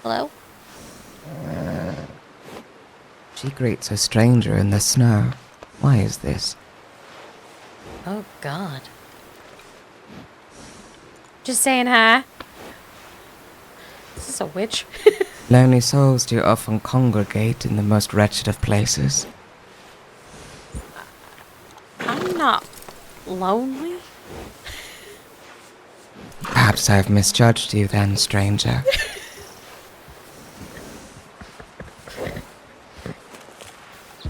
Hello? She greets a stranger in the snow. Why is this? Oh, God. Just saying hi. Is this a witch? Lonely souls do often congregate in the most wretched of places. I'm not lonely. Perhaps I have misjudged you then, stranger.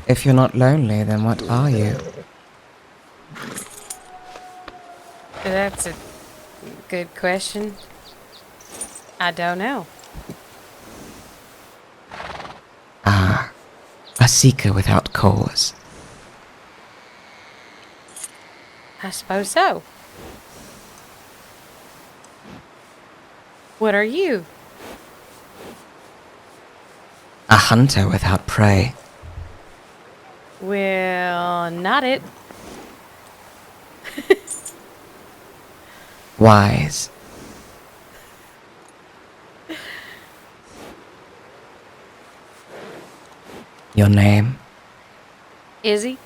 If you're not lonely, then what are you? That's a good question. I don't know. Ah, a seeker without cause. I suppose so. What are you? A hunter without prey. Well, not it. Wise. Your name? Izzy?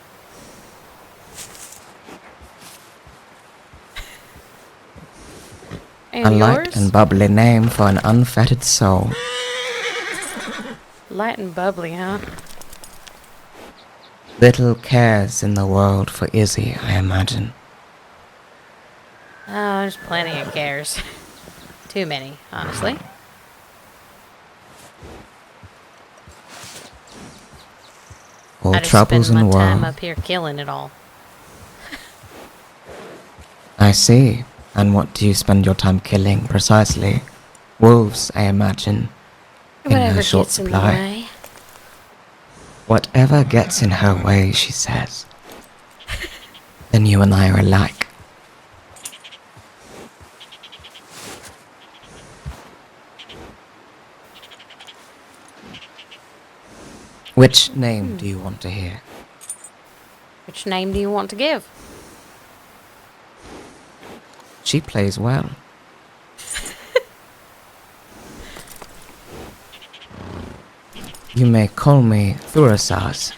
A And light yours? and bubbly name for an unfettered soul. Light and bubbly, huh? Little cares in the world for Izzy, I imagine. Oh, there's plenty of cares. Too many, honestly. All I just spend troubles in my the time world. up here killing it all. I see. And what do you spend your time killing, precisely? Wolves, I imagine. In her Whatever short gets in the supply. way. Whatever gets in her way, she says. Then you and I are alike. Which name do you want to hear? Which name do you want to give? She plays well. You may call me Thurasas.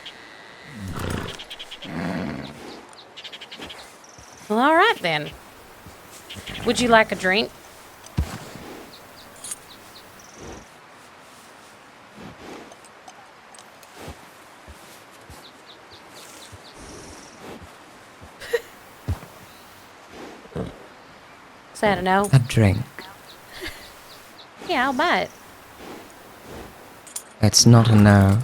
Well, alright then. Would you like a drink? Is that a no? A drink. Yeah, I'll buy it. It's not a no.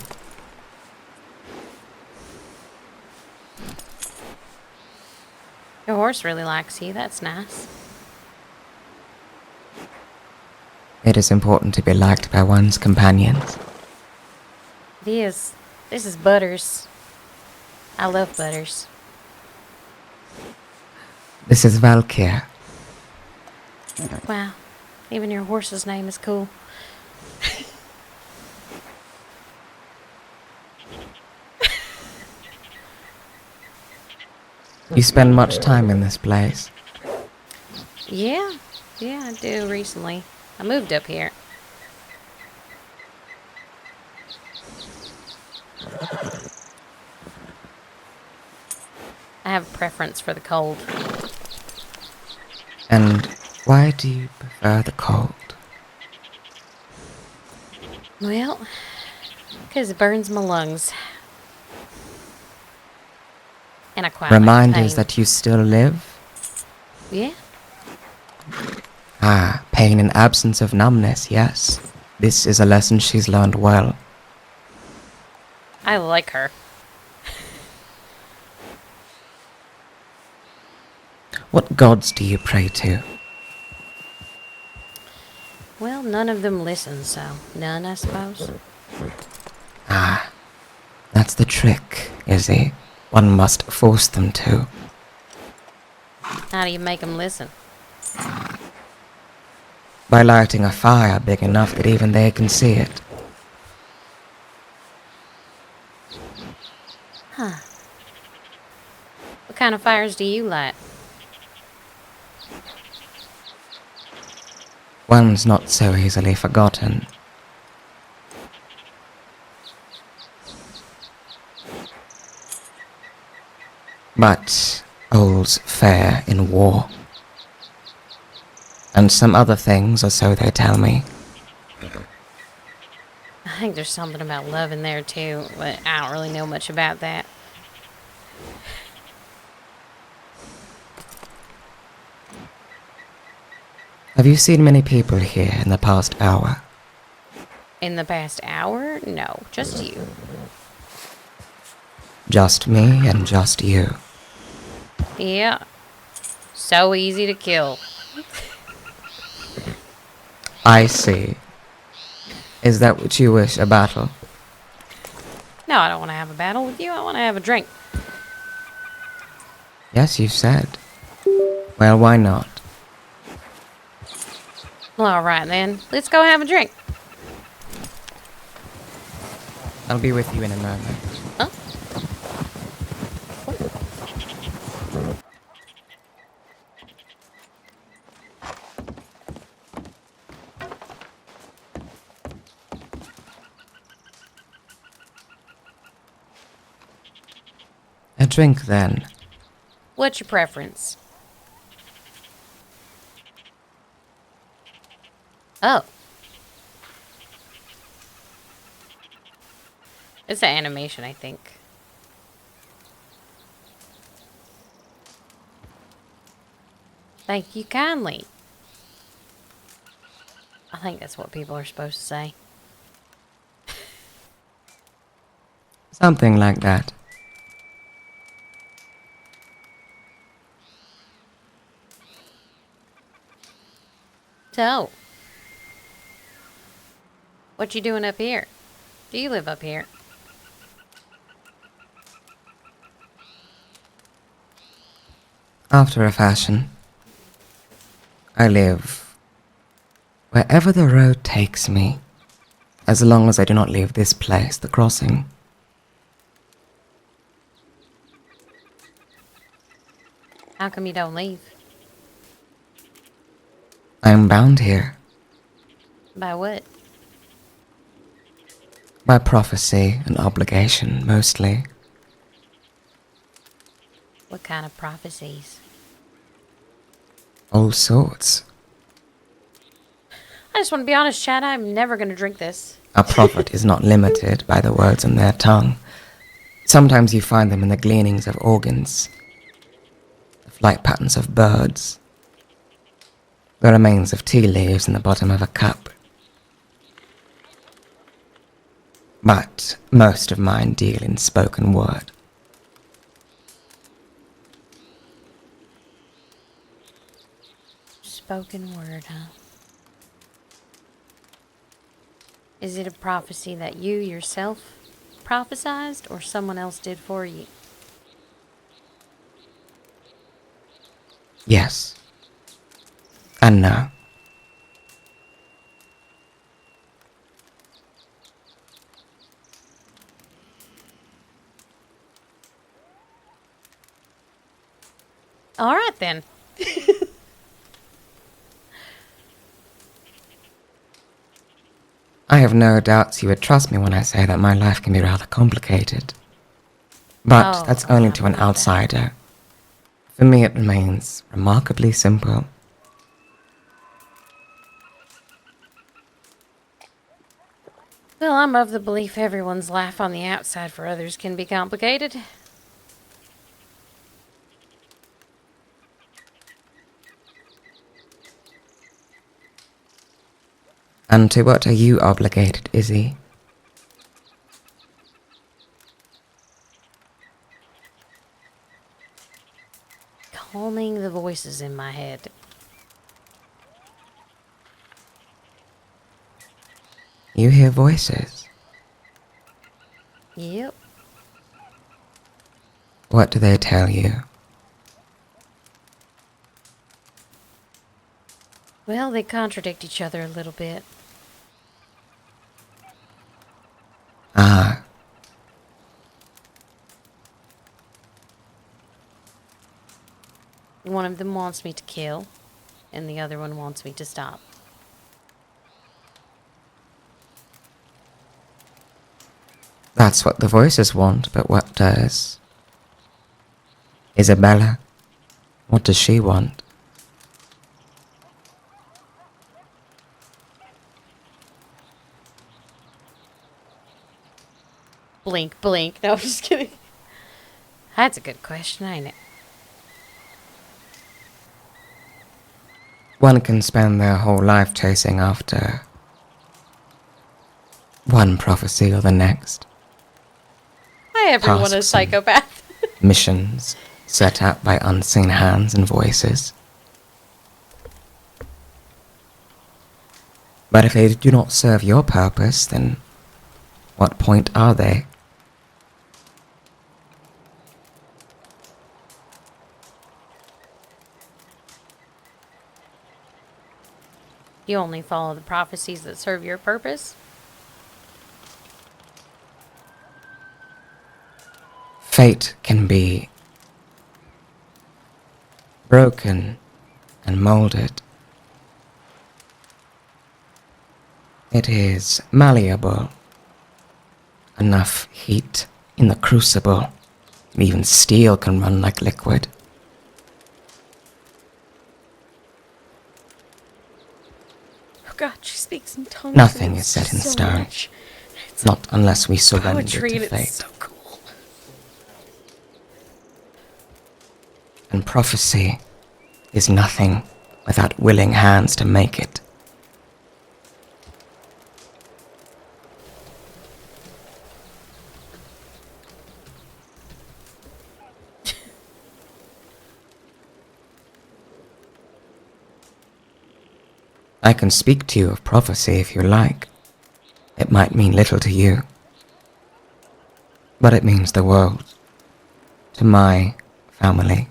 Your horse really likes you, that's nice. It is important to be liked by one's companions. It is. This is Butters. I love Butters. This is Valkyr. Wow. Even your horse's name is cool. You spend much time in this place. Yeah, I do recently. I moved up here. I have a preference for the cold. And why do you prefer the cold? Well, because it burns my lungs. And I quite like the Reminders pain. that you still live? Yeah, Ah, pain and absence of numbness, yes. This is a lesson she's learned well. I like her. What gods do you pray to? Well, none of them listen, so none, I suppose. Ah, that's the trick, Izzy. One must force them to. How do you make them listen? By lighting a fire big enough that even they can see it. Huh. What kind of fires do you light? One's not so easily forgotten. but all's fair in war. And some other things, or so they tell me. I think there's something about love in there too, but I don't really know much about that. Have you seen many people here in the past hour? In the past hour? No, just you. Just me and just you. Yeah. So easy to kill. I see. Is that what you wish, a battle? No, I don't want to have a battle with you. I want to have a drink. Yes, you said. Well, why not? Well, all right then. Let's go have a drink. I'll be with you in a moment. Huh? A drink, then. What's your preference? Oh. It's an animation, I think. Thank you kindly. I think that's what people are supposed to say. Something like that. So, what you doing up here? Do you live up here? After a fashion. I live wherever the road takes me, as long as I do not leave this place, the crossing. How come you don't leave? I am bound here By what? by prophecy and obligation, mostly. What kind of prophecies? All sorts. I just want to be honest, Chad. I'm never going to drink this. A prophet is not limited by the words on their tongue. Sometimes you find them in the gleanings of organs, the flight patterns of birds, the remains of tea leaves in the bottom of a cup. But most of mine deal in spoken word. Spoken word, huh? Is it a prophecy that you yourself prophesized or someone else did for you? Yes. And no. All right then. I have no doubts you would trust me when I say that my life can be rather complicated. But Oh, that's only I to an believe that. outsider. For me it remains remarkably simple. Well, I'm of the belief everyone's life on the outside for others can be complicated. And to what are you obligated, Izzy? Calming the voices in my head. You hear voices. Yep. What do they tell you? Well, they contradict each other a little bit. Ah, One of them wants me to kill, and the other one wants me to stop. that's what the voices want, but what does Isabella, what does she want? Blink, blink. No, I'm just kidding. That's a good question, ain't it? One can spend their whole life chasing after one prophecy or the next. Why everyone a Tasks and psychopath? missions set out by unseen hands and voices. But if they do not serve your purpose, then what point are they? You only follow the prophecies that serve your purpose? Fate can be broken and molded. It is malleable. Enough heat in the crucible, even steel can run like liquid. Oh God, she speaks in tongues. Nothing and is set in so stone. much. It's Not unless we surrender poetry to and it's fate. so cool. And prophecy is nothing without willing hands to make it. I can speak to you of prophecy if you like. It might mean little to you, but it means the world to my family.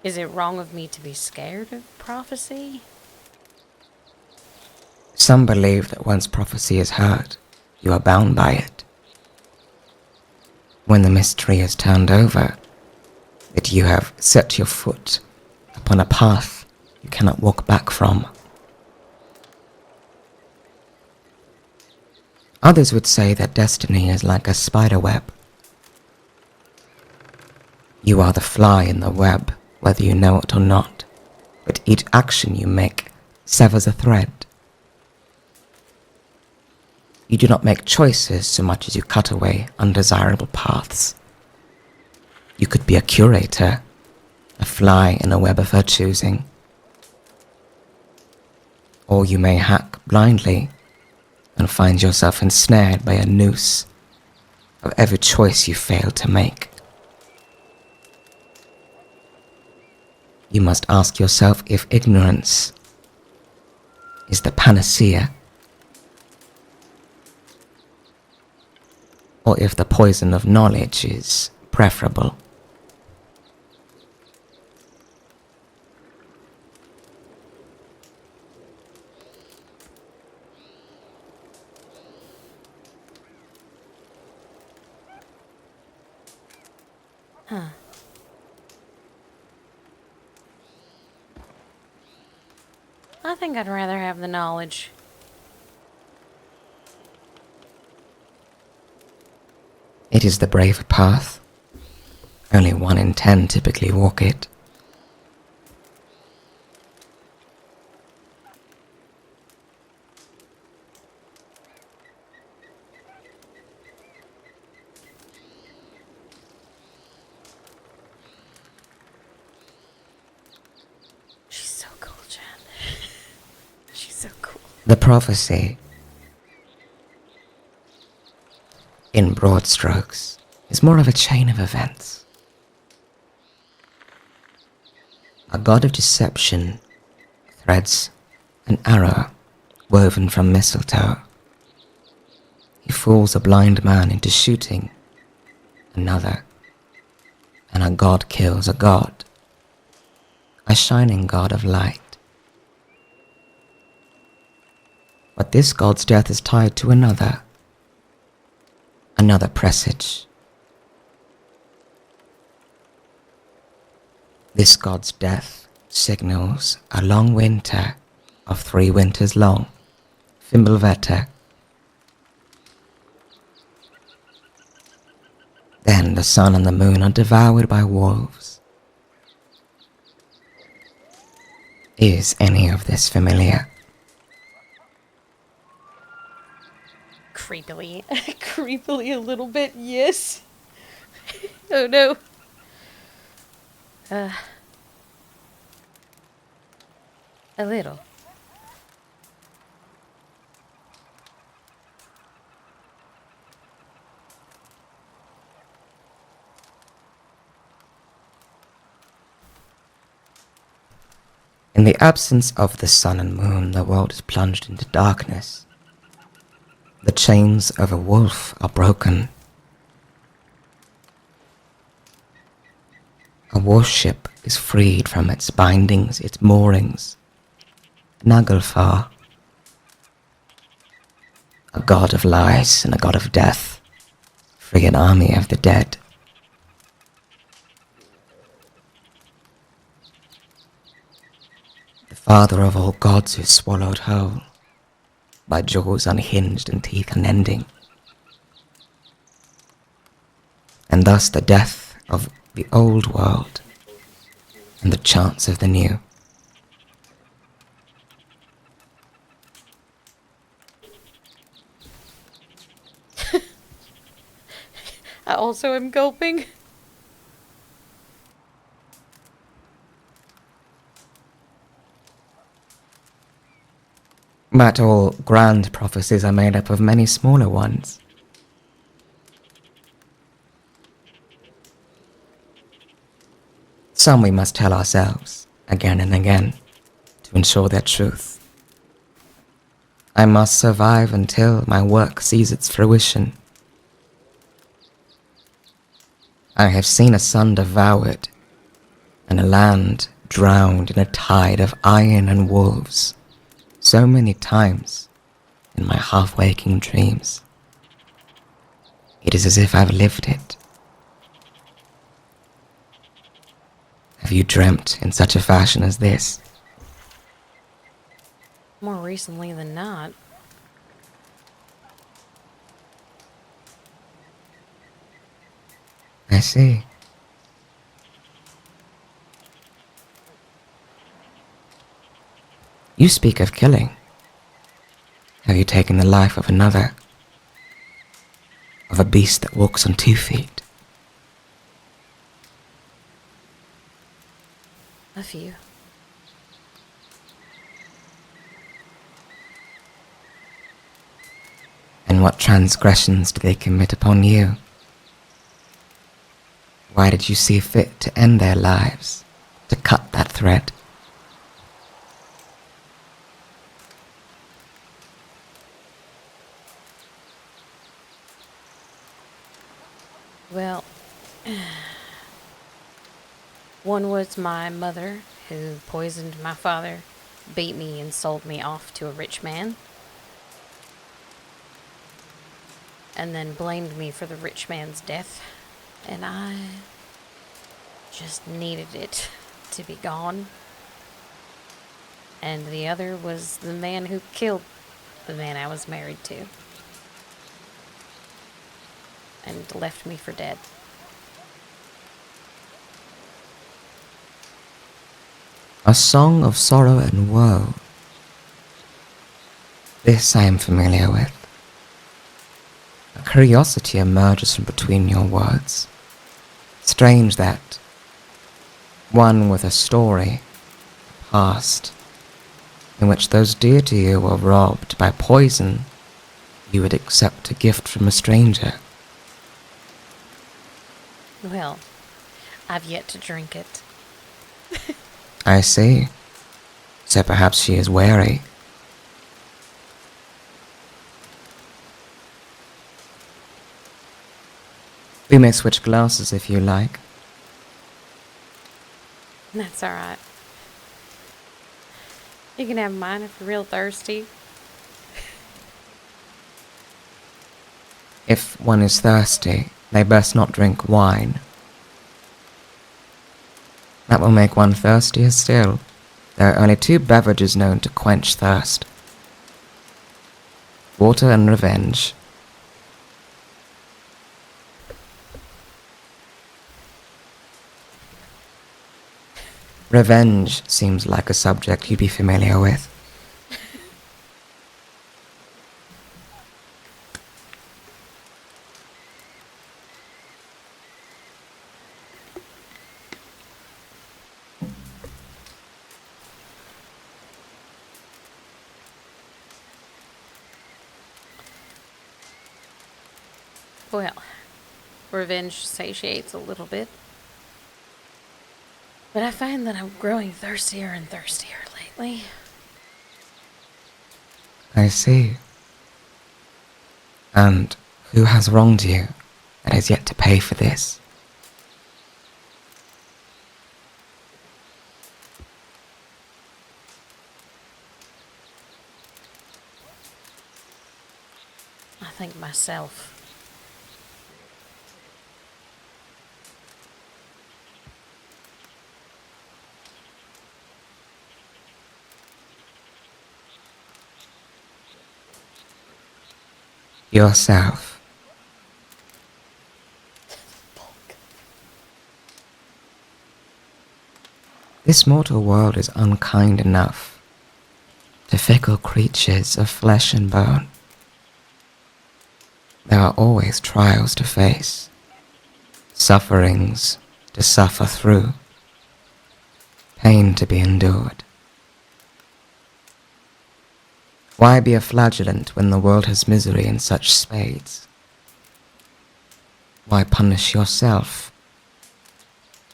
Is it wrong of me to be scared of prophecy? Some believe that once prophecy is heard, you are bound by it. When the mystery is turned over, that you have set your foot upon a path you cannot walk back from. Others would say that destiny is like a spider web. You are the fly in the web, whether you know it or not, but each action you make severs a thread. You do not make choices so much as you cut away undesirable paths. You could be a curator, a fly in a web of her choosing. Or you may hack blindly and find yourself ensnared by a noose of every choice you fail to make. You must ask yourself if ignorance is the panacea, or if the poison of knowledge is preferable. Huh. I think I'd rather have the knowledge. It is the brave path. Only 1 in 10 typically walk it. She's so cool, Jen. She's so cool. The prophecy, in broad strokes, is more of a chain of events. A god of deception threads an arrow woven from mistletoe. He fools a blind man into shooting another, and a god kills a god, a shining god of light. But this god's death is tied to another presage. This god's death signals a long winter of 3 winters long, Fimbulvete. sun and the moon are devoured by wolves. Is any of this familiar? Creepily. Creepily a little bit, yes. Oh no. A little. In the absence of the sun and moon, the world is plunged into darkness. The chains of a wolf are broken. A warship is freed from its bindings, its moorings. Naglfar, a god of lies and a god of death, free an army of the dead. The father of all gods is swallowed whole by jaws unhinged and teeth unending. And thus the death of the old world and the chance of the new. I also am gulping. But all grand prophecies are made up of many smaller ones. Some we must tell ourselves, again and again, to ensure their truth. I must survive until my work sees its fruition. I have seen a sun devoured, and a land drowned in a tide of iron and wolves, so many times in my half-waking dreams. It is as if I've lived it. Have you dreamt in such a fashion as this? More recently than not. I see. You speak of killing. Have you taken the life of another? Of a beast that walks on 2 feet? A few. And what transgressions do they commit upon you? Why did you see fit to end their lives, to cut that thread? Well, one was my mother, who poisoned my father, beat me, and sold me off to a rich man. And then blamed me for the rich man's death. And I just needed it to be gone. And the other was the man who killed the man I was married to. And left me for dead. A song of sorrow and woe. This I am familiar with. A curiosity emerges from between your words. Strange that one with a story, a past, in which those dear to you were robbed by poison, you would accept a gift from a stranger. Well, I've yet to drink it. I see. So perhaps she is wary. We may switch glasses if you like. That's alright. You can have mine if you're real thirsty. If one is thirsty, they best not drink wine. That will make one thirstier still. There are only 2 beverages known to quench thirst: water and revenge. Revenge seems like a subject you'd be familiar with. Well, revenge satiates a little bit. But I find that I'm growing thirstier and thirstier lately. I see. And who has wronged you that has yet to pay for this? I think myself. Yourself. This mortal world is unkind enough to fickle creatures of flesh and bone. There are always trials to face, sufferings to suffer through, pain to be endured. Why be a flagellant when the world has misery in such spades? Why punish yourself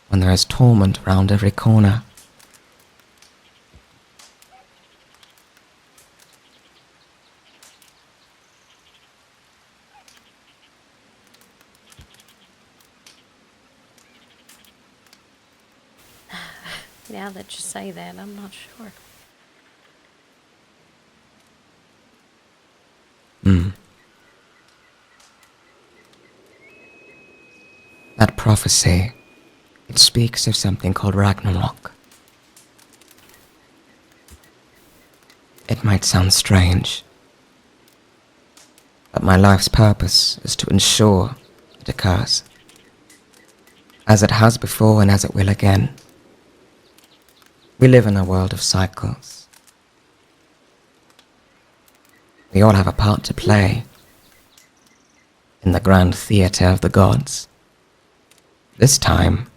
when there is torment round every corner? Now that you say that, I'm not sure. That prophecy, it speaks of something called Ragnarok. It might sound strange, but my life's purpose is to ensure it occurs, as it has before and as it will again. We live in a world of cycles. We all have a part to play in the grand theatre of the gods. This time,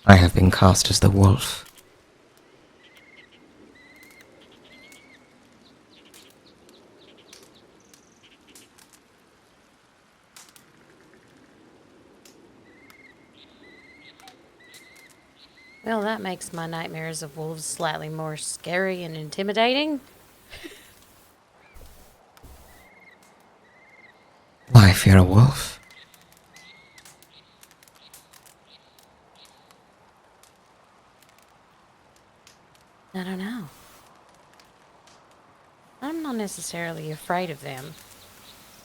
I have been cast as the wolf. Well, that makes my nightmares of wolves slightly more scary and intimidating. Why fear a wolf? I don't know. I'm not necessarily afraid of them.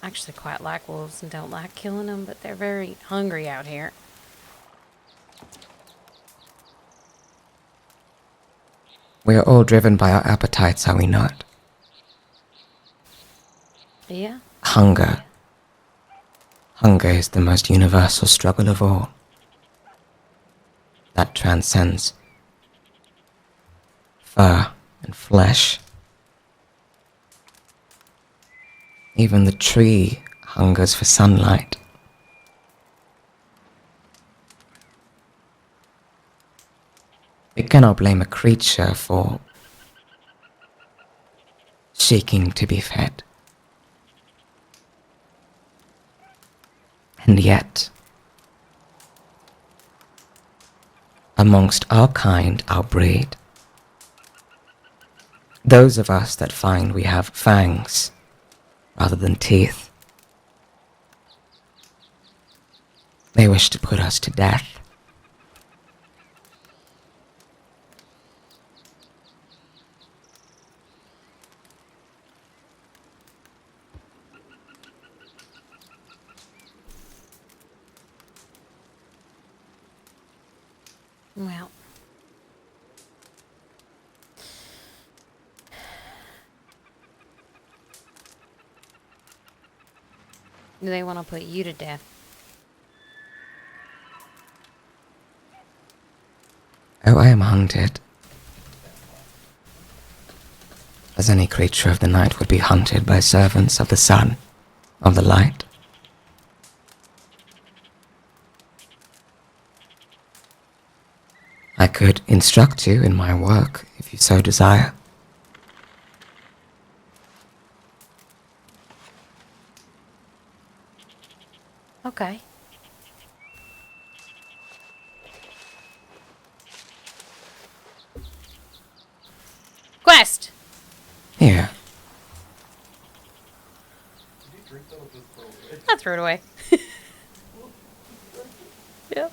I actually quite like wolves and don't like killing them, but they're very hungry out here. We are all driven by our appetites, are we not? Yeah? Hunger. Hunger is the most universal struggle of all. That transcends fur and flesh. Even the tree hungers for sunlight. We cannot blame a creature for seeking to be fed. And yet, amongst our kind, our breed, those of us that find we have fangs rather than teeth, they wish to put us to death. Well. Do they want to put you to death? Oh, I am hunted. As any creature of the night would be hunted by servants of the sun, of the light. I could instruct you in my work if you so desire. Okay. Quest! Here, I threw it away. Yep.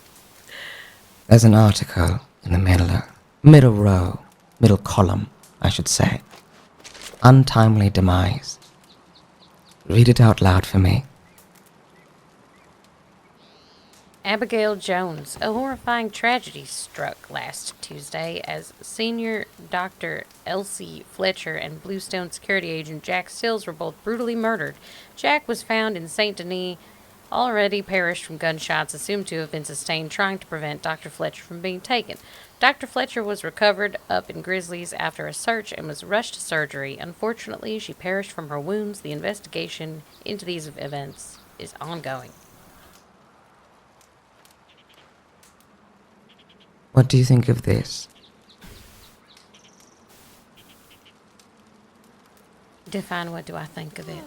there's an article in the middle row, middle column, I should say. Untimely demise. Read it out loud for me. Abigail Jones. A horrifying tragedy struck last Tuesday as senior Dr. Elsie Fletcher and Bluestone security agent Jack Stills were both brutally murdered. Jack was found in St. Denis, already perished from gunshots assumed to have been sustained trying to prevent Dr. Fletcher from being taken. Dr. Fletcher was recovered up in Grizzlies after a search and was rushed to surgery. Unfortunately, she perished from her wounds. The investigation into these events is ongoing. What do you think of this? Define what do I think of it?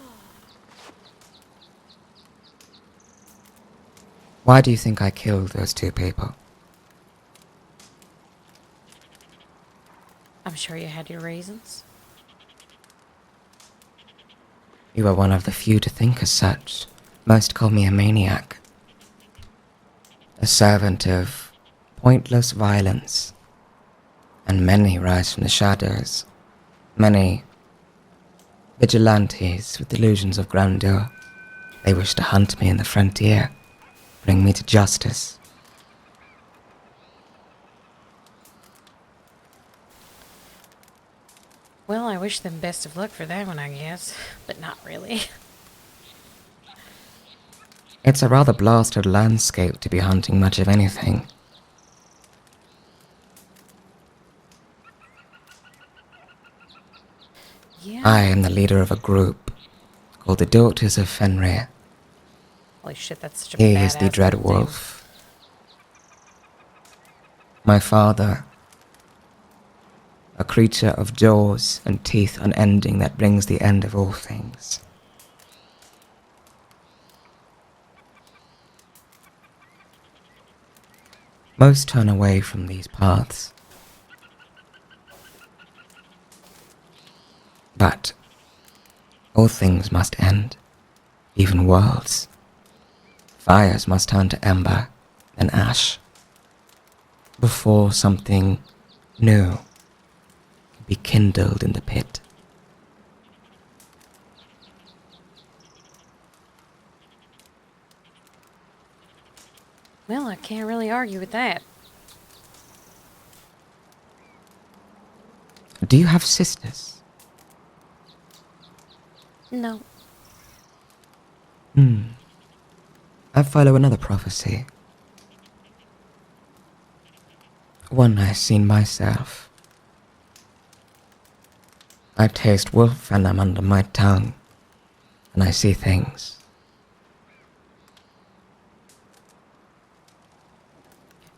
Why do you think I killed those two people? I'm sure you had your reasons. You are one of the few to think as such. Most call me a maniac. A servant of pointless violence. And many rise from the shadows. Many vigilantes with delusions of grandeur. They wish to hunt me in the frontier, bring me to justice. Well, I wish them best of luck for that one, I guess. But not really. It's a rather blasted landscape to be hunting much of anything. Yeah. I am the leader of a group called the Daughters of Fenrir. Holy shit, that's such a He badass is the Dread name. Wolf. My father, a creature of jaws and teeth unending that brings the end of all things. Most turn away from these paths. But all things must end, even worlds. Fires must turn to ember and ash before something new can be kindled in the pit. Well, I can't really argue with that. Do you have sisters? No. I follow another prophecy. One I've seen myself. I taste wolf venom under my tongue, and I see things.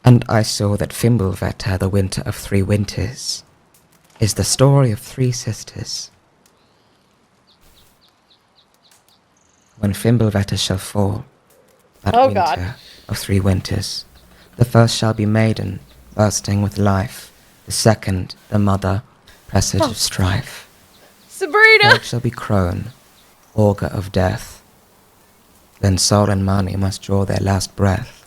And I saw that Fimbulvetter, the Winter of 3 Winters, is the story of 3 sisters. When Fimbulvetter shall fall, that Oh, winter God. of 3 winters, the first shall be maiden, bursting with life, the second, the mother, presage of strife. Sabrina! Third shall be crone, augur of death. Then soul and money must draw their last breath.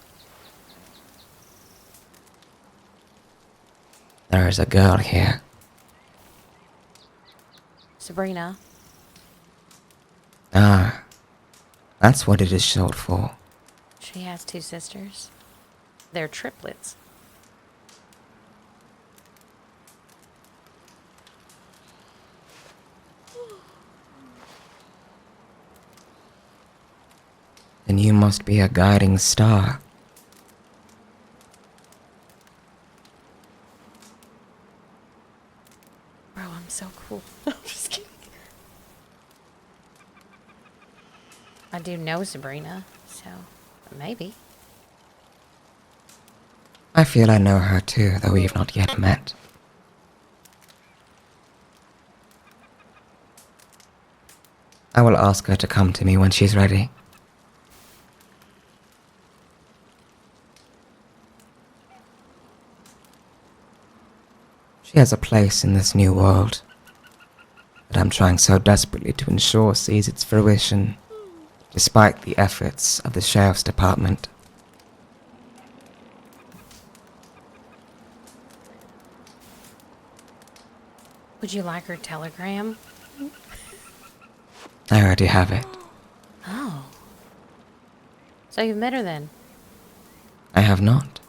There is a girl here. Sabrina. Ah, that's what it is short for. She has 2 sisters. They're triplets. Then you must be a guiding star. Bro, I'm so cool. I'm just kidding. I do know Sabrina, so maybe. I feel I know her too, though we've not yet met. I will ask her to come to me when she's ready. She has a place in this new world that I'm trying so desperately to ensure sees its fruition, despite the efforts of the sheriff's department. Would you like her telegram? I already have it. Oh. So you've met her then? I have not.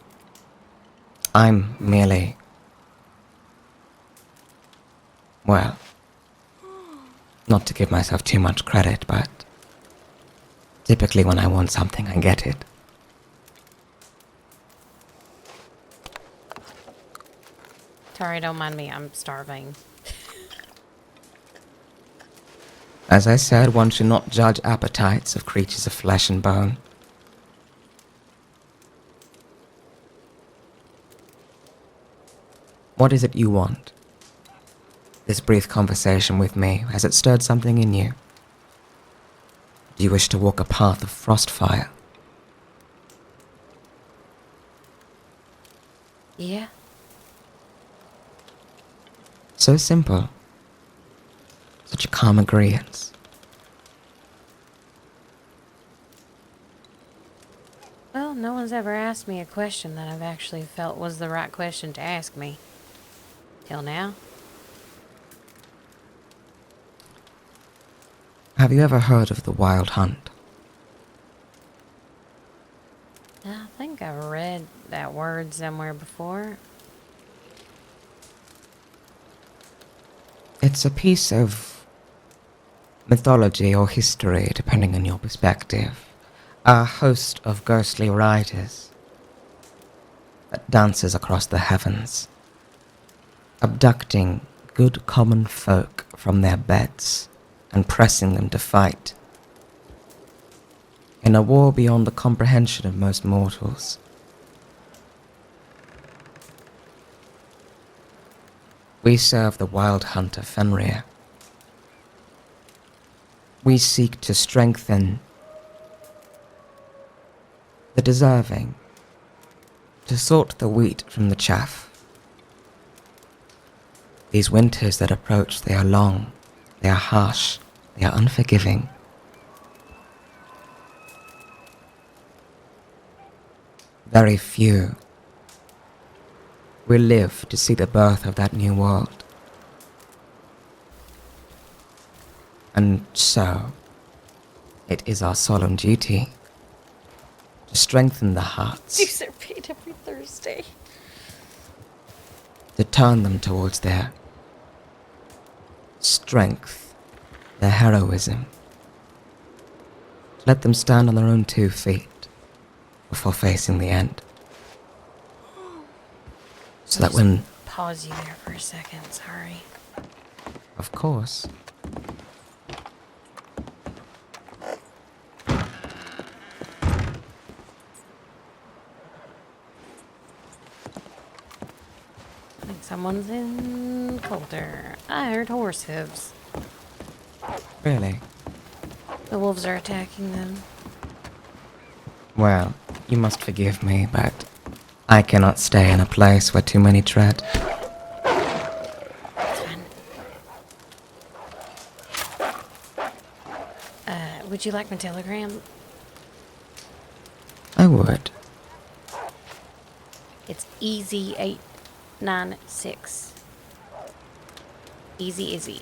I'm merely... well, not to give myself too much credit, but typically when I want something, I get it. Sorry, don't mind me. I'm starving. As I said, one should not judge appetites of creatures of flesh and bone. What is it you want? This brief conversation with me, has it stirred something in you? Do you wish to walk a path of frostfire? Yeah? So simple. Such a calm agreeance. Well, no one's ever asked me a question that I've actually felt was the right question to ask me. Till now. Have you ever heard of the Wild Hunt? I think I've read that word somewhere before. It's a piece of mythology or history, depending on your perspective. A host of ghostly riders that dances across the heavens, abducting good common folk from their beds and pressing them to fight in a war beyond the comprehension of most mortals. We serve the wild hunter Fenrir. We seek to strengthen the deserving, to sort the wheat from the chaff. These winters that approach, they are long, they are harsh, they are unforgiving. Very few will live to see the birth of that new world. And so, it is our solemn duty to strengthen the hearts, These are paid every Thursday. to turn them towards their strength, their heroism, to let them stand on their own 2 feet before facing the end. So that when... Pause you there for a second, sorry. Of course. I think someone's in Colter. I heard horse hooves. Really? The wolves are attacking them. Well, you must forgive me, but I cannot stay in a place where too many tread. It's fine. Would you like my telegram? I would. It's Easy896. Easy Izzy.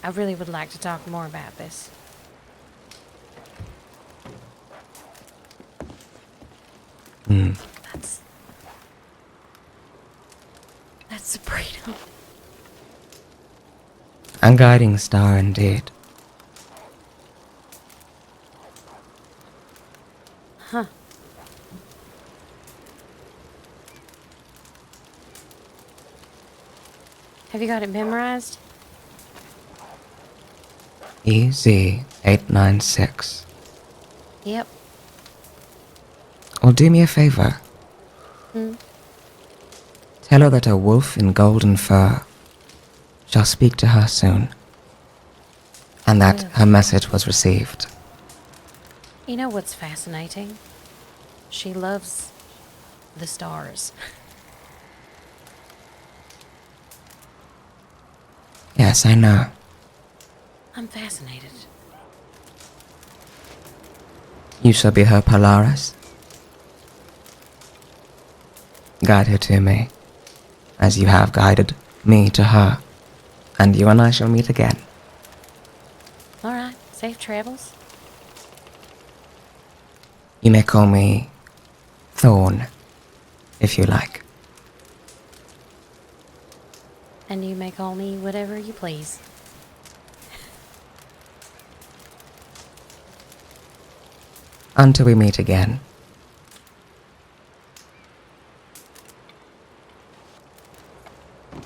I really would like to talk more about this. That's Sabrina. A guiding star indeed. Huh. Have you got it memorized? EZ896. Yep. Well, do me a favor. Hmm? Tell her that a wolf in golden fur shall speak to her soon, and that Will. her message was received. You know what's fascinating? She loves the stars. Yes, I know. I'm fascinated. You shall be her Polaris. Guide her to me, as you have guided me to her, and you and I shall meet again. All right, safe travels. You may call me Thorne, if you like. And you may call me whatever you please. Until we meet again.